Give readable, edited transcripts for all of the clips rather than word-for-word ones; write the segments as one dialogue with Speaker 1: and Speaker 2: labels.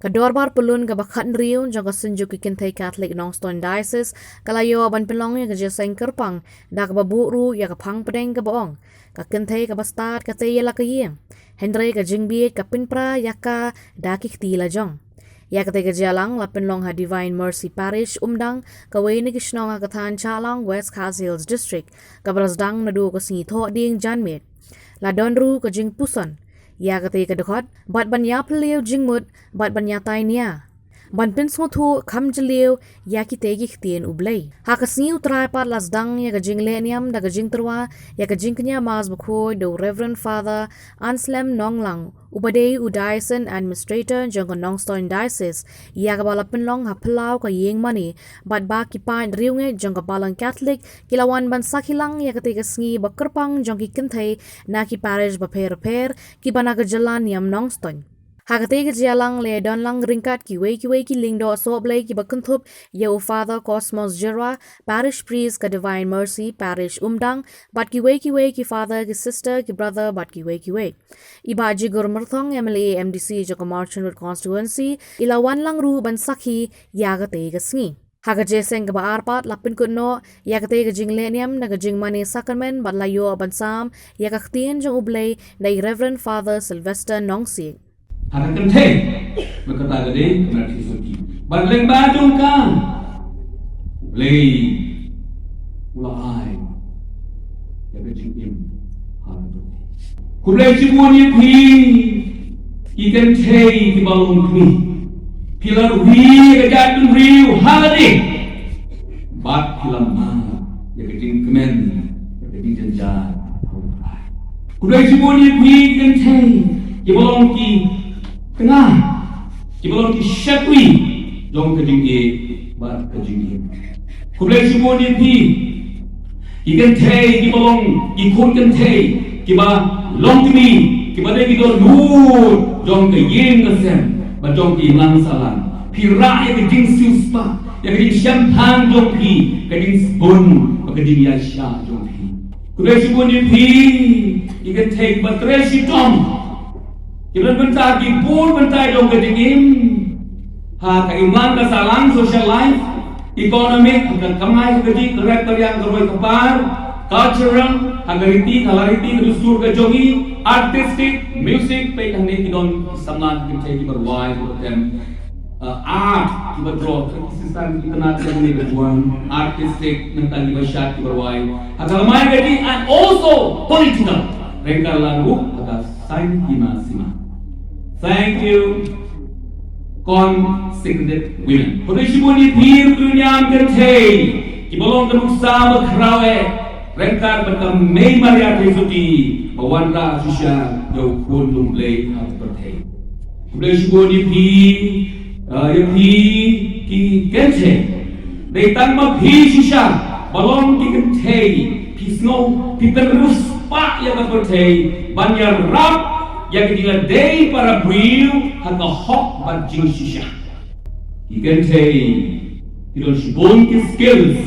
Speaker 1: Kadorbar pelun ka bakhat riu jang ka senju ki Kmie Catholic Nongstoin Diocese kalayo ban pelong ya ka jeseng kerpang da ka baburu ya ka phang pedeng ka boong ka Kmie ka bastard ka teyela ka yeng Hendrei ka jingbi ka pinpra ya ka da ki ktila jong ya ka te ka jalang la penlong ha Divine Mercy Parish umdang ka wei ni kishnong ka than chalang West Khas Hills District ka brasdang na du ka singitho ding janmet la donru ka jing puson ya ka te ka dokot bat ban ya pleu jingmut bat ban ya tai nia ban pin so thu kham jleu ya ki te gi ktien ublei ha ka Sniew trai pat lasdang ya ka jingle niam da ka jing terwa ya ka jing knya mas bkhoi do Reverend Father Anselm Nonglang Ubadei Udaisen Administrator jong Nongstoin Diocese ya ka bala pinlong ha plau ka yeng mani bat ba ki pain riunge jong ka balang Catholic kilawan ban sakilang ya ka te ka sngi ba kerpang jong ki Kmie na ki parish ba per ki bana ka jalan niam Nongstoin Hakate ke jalang le don lang ringkat ki wei ki lingdo so blai ki bakuntup yo Father Cosmos Jera parish priest ka Divine Mercy parish umdang but ki wei ki father ki sister ki brother but ki wei ibaji gurmerthong MLA MDC jo Marchant Road constituency ilawan lang ru ban sakhi yagate ka sngi Haga jeseng ka baarpat lapin kunno yakate ka jinglenium na ka jingmani sacrament but layo bansam yakaktien jong ublay na Reverend Father Sylvester Nongsi
Speaker 2: Ada Kmie berkata gede kena disuki. Badleng badung kan, lei ulai ya berjingim hal itu. Kulai cibuan ye pi ikan Kmie di balong Kmie, pilar wi kejatun riu hal ini. Bad pilar mana ya kejing kemen ya kejing jenjat. Kulai cibuan ye pi ikan Kmie di balong Ki tengah belum disyakui dong kejinggi bar kejinggi kulai semua ni pi ikan Kmie di belum ikut Kmie kiba long Kmie kiba dek itu nur dong kejing kesem bajong ki langsalan pira yang kejing suspa yang kejing syampang dong pi kejing spun kejing yasha dong pi kulai semua ni pi ikan Kmie batresi dong Kita bentar di pun bentar dong kedingin, ha keiman kesalang social life, economic akan kemai keding karakter yang terbaik kepar, cultural, hagariti, halariti terus tur ke jongi, artistic, music, pe yang ni kidon samlan kita di berwai program art kita draw, sistem kita nak ni berjuang, artistic nanti kita share di berwai, akan kemai keding and also political, rengkar lalu akan sign sima. Thank you, consecrated women. Perisimu ni pir dunia Kmie, kibalong kenuksa berkrawe, rengkar berkam Mei Maria Tesuti, bawanda susya jauh kundung lay atau Pyrthei. Perisimu ni ki Kmie, datang ma pi susya, balong ki Kmie, pisno, terus pak ya Pyrthei, banyak rap. Yang ketinggalan day para beliau haka hok banjing sisya. Ikan Kmie tidak sibun ki skills,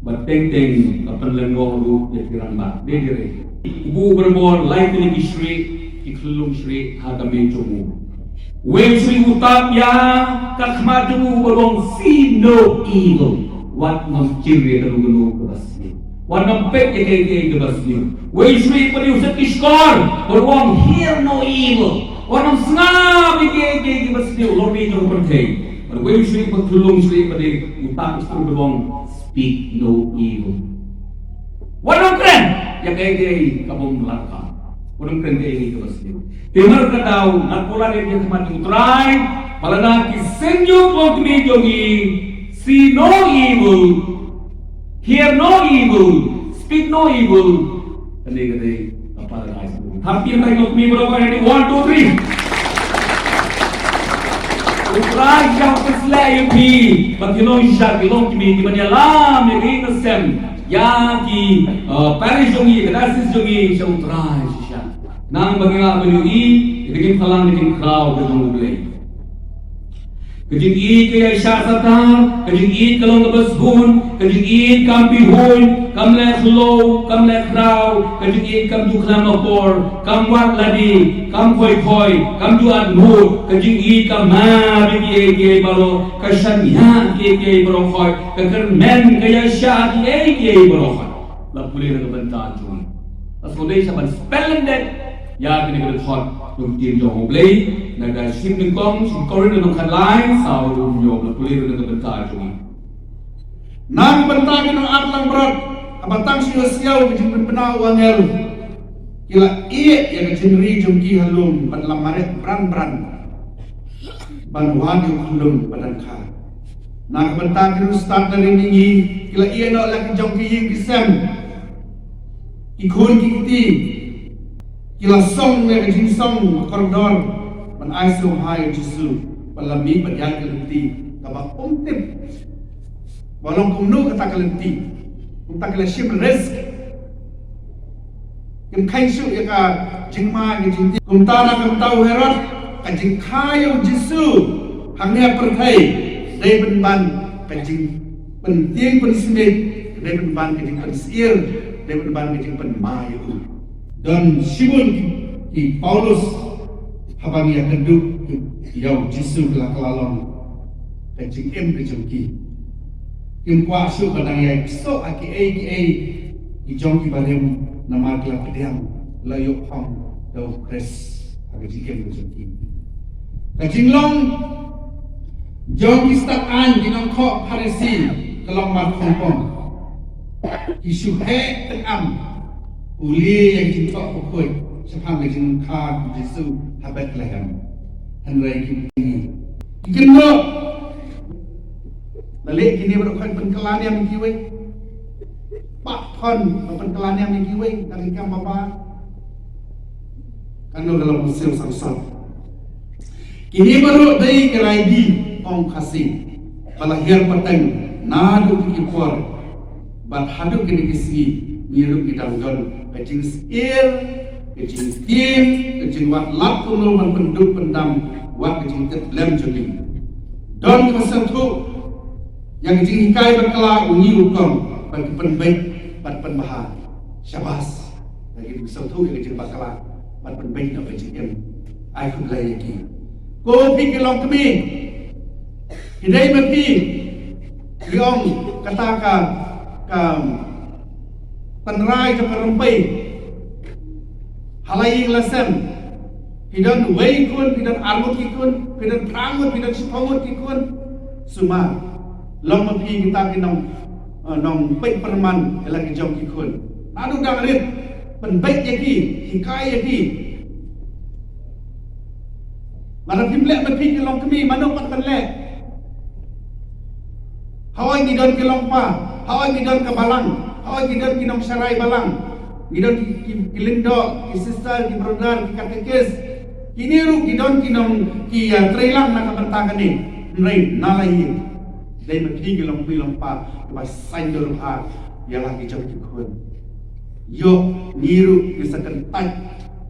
Speaker 2: berteng-teng kapan lengoh lu yang bat. Dede ibu berbon lain ini kisri, iklum sri haka mencomu. Weng sri utap ya kakmadu berbon see no evil. Wat memciri terlalu keras. Wanam pek ke basni. Wei sui pada usat iskor, berwang hear no evil. Wanam Sngap ke basni lorbi jong Pyrthei. Wei sui patulung sui pada utak istru berwang speak no evil. Wanam Kren yang ke kabung melaka. Wanam Kren ke basni. Timur katau nak pola dia kemati utrai, palana ki senjuk wong Kmie jongi. See no evil. Hear no evil, speak no evil. Kade Paradais. Hampir mereka Kmie berapa ini? 1, 2, 3. Utrai yang keslah yang pi, bagi no isyak long Kmie di mana lam yang ini sem, yang ki parish jongi, kedasis jongi, saya utrai isyak. Nang bagi ngap menyui, bikin kalang bikin crowd dengan mulai. Kajing i kaya syasatan, kajing i kalong kabashun, kajing i kampihun, kamlek low, kamlek raw, kajing i kam du klamapor, kam wat ladi, kam koi koi, kam du admur, kajing i kam ma bigi ke balo, kashan ya ke balo koi, kakar men kaya syat ke balo koi. Lapuli na kabanta jun. Asodai sa ban splendid, ya kini kada thot, yung tim jong oblay, nagda ship ng kong, ship korin ng kanlay, sa yung lapuli na kabanta jun.
Speaker 3: Nang banta ng atlang berat, abatang siyaw-siyaw kajing penau angel. Kila iya yang kajing rijong ki halum, ban lamaret bran-bran. Ban wadi halum badan ka. Nang banta ng start dari ningi, kila iya nak lagi jong ki ying kisem. Ikun kiti, kila song yang kajing song koridor, ban aiso hai jisu, ban lami ban yang kelenti, kabak umtip. Walau kumnu kata kelenti, kita kala shim risk. Kim kain su ya ka jingma ni jinti. Kumtara kam tau herat kajing kayu jisu hangnya Pyrthei dai ban kajing penting pensimit dai ban kajing pensir dai ban kajing penmayu. Dan Simon ki Paulus habang ya keduk yau jisu kelakalon kajing kajing ki. Yung kuaso kadang yang so aki ijong ki barem nama kala pedang layo hong do kres aga jikem ko ki kajing long jong ki stak an ginong kho parisi kalong mat hong kong isu he am uli yang jing kho ko sapang kajing kha jisu habet laham hanrai ki kinno Lalik kini berukhan pengkelan yang mengkiwai Pak Thon pengkelan yang mengkiwai Dari kam bapa Kano dalam musim sangsat Kini baru dari kerai di Ong kasih Balahir petang Nadu kikipor Bat haduk kini kisi Nyiru kidang don Kajing sir Kajing tim Kajing wat lap kuno Man penduk pendam Wat kajing lem juli Don kemasan tu yang kecil hikai berkala unyi ukam bagi penbaik bagi penbahar syabas lagi bisa tu yang kecil berkala bagi penbaik nak berjim ai pun lagi lagi kopi kelong kami hidai mati liong katakan penrai ke perempai halai lesen hidan wei kun hidan armut kikun hidan prangut hidan sipangut kikun semua Long mapi kita kinong nong Peit perman lagi jom kikun. Adu dah rit penbaik yaki hikai yaki. Mana pimlek mapi kilong kami mana pat penlek. Hawai ngidon kilong pa, hawai ngidon ke balang, hawai ngidon kinong sarai balang. Ngidon kilindo, ki sister, ki brother, ki katekis. Kini ru ngidon kinong ki trailang nak bentakan ni. Nrai nalai. Dai mapi gelong pilong pa ba sain dolong ha yalah ki jom kikun yo niru kisakan tai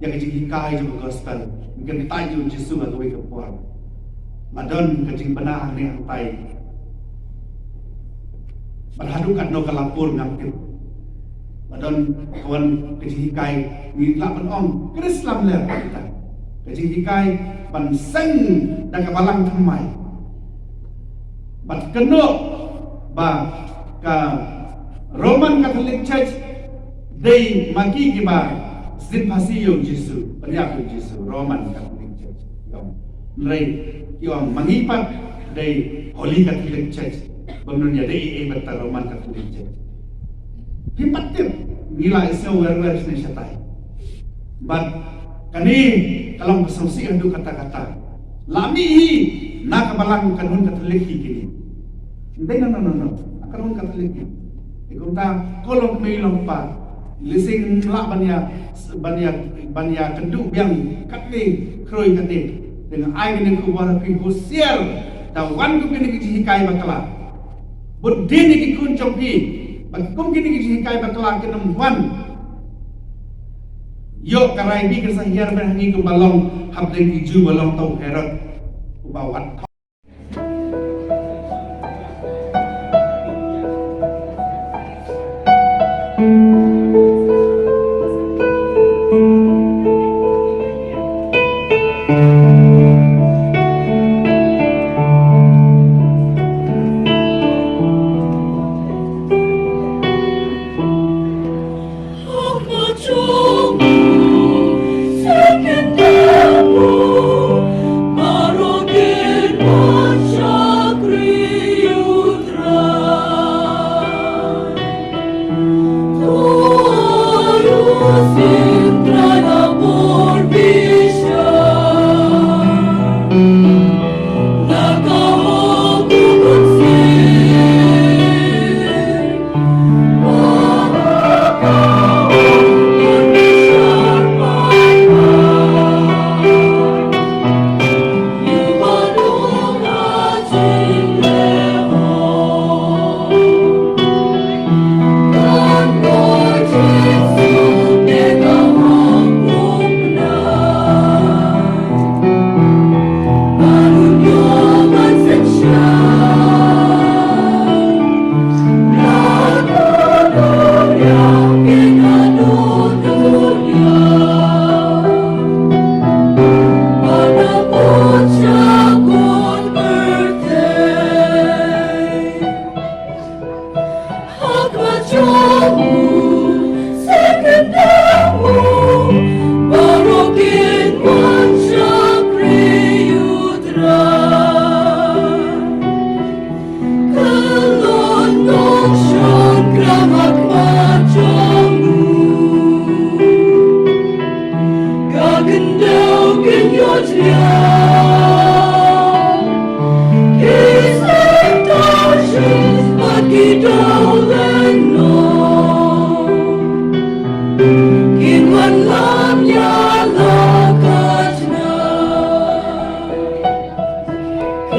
Speaker 3: yang kajing hikai jo gospel mungkin tai jo Yesus ba koi kapor madon kajing benah ni ang tai berhadukan no kalapur ngapit madon kawan kajing hikai ni lapan ong Krislam ler kita kajing hikai ban seng dan kabalang thamai Bat keno ba ka Roman Catholic Church day maki ki ba sin pasio Jesu pariak Jesu Roman Catholic Church yom nrai yom mangipat day Holy Catholic Church benunya day bata Roman Catholic Church pipatir nilai iso wer-wer ni satai bat kani kalau bersausi adu kata-kata lami nak balang kanun Katolik kini. Hindi no. Kanun Katolik. Ikunta kolong mailong pa. Lising la banya keduk yang katni kroy katni. Dengan ai kini kubara pi hosier da wan ku kini ki hikai bakala. Buddi ni ki kun chompi. Bagkum kini ki hikai bakala kinam wan. Yo karai bi ke sahiar berhangi ku balong habdeng ki ju balong tau herot bawat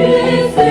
Speaker 4: Yes,